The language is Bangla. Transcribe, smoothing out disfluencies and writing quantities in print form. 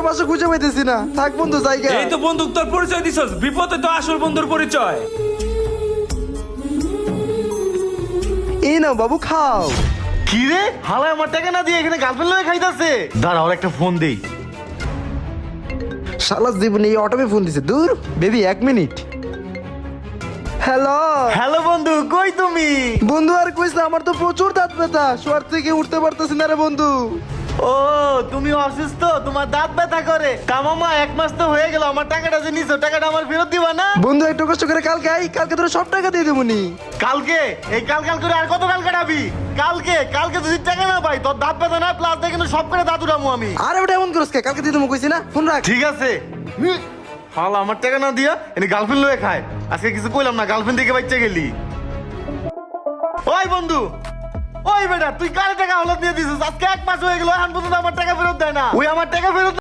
বাসা খুঁজে পাইতেছি না। থাক বন্ধু জায়গা। এই তো বন্ধু তোর পরিচয় দিছস, বিপদে তো আসল বন্ধুর পরিচয়। এই নাও বাবু খাও। কি রে হালা আমার টাকা না দিয়ে এখানে গার্লফ্রেন্ড লয়ে খাইতাছে। দাঁড়া ওর একটা ফোন দেই। শালা জীবনে এই অটোমে ফোন দিছে। দূর বেবি 1 মিনিট। হ্যালো হ্যালো বন্ধু, কই তুমি? বন্ধু, আর কইস না, আমার তো প্রচুর দাঁত ব্যথা, শোয়ার থেকে উঠতে পারতেছি না রে বন্ধু। ও তুমি অসুস্থ, তোমার দাঁত ব্যথা করে। কামামা 1 মাস তো হয়ে গেল, আমার টাকাটা যে নিছো টাকাটা আমার ফেরত দিবা না? বন্ধু একটু কষ্ট করে কালকে আই, কালকে তোর সব টাকা দিয়ে দেবো নি। কালকে? এই কাল করে আর কত কাল কাটাবি? কালকে যদি টাকা না পাই তোর দাঁত ব্যথা না প্লাস দিয়ে কিন্তু সব করে দাঁত উঠামু আমি। আরে ওটা এমন করিস কে? কালকে দিয়ে দেবো কইছি না, ফোন রাখ। ঠিক আছে। হাল আমার টাকা না দিয়া এনে গার্লফ্রেন্ড লয়ে খায়। আজকে কিছু কইলাম না, গার্লফ্রেন্ড থেকে বাচ্চা গেলি। ওই বন্ধু, ওই বেটা তুই কার টাকা হলত দিয়ে দিছিস? আজকে 1 মাস হয়ে গেল, এখন পর্যন্ত আমার টাকা ফেরত দেয় না। ওই আমার টাকা ফেরত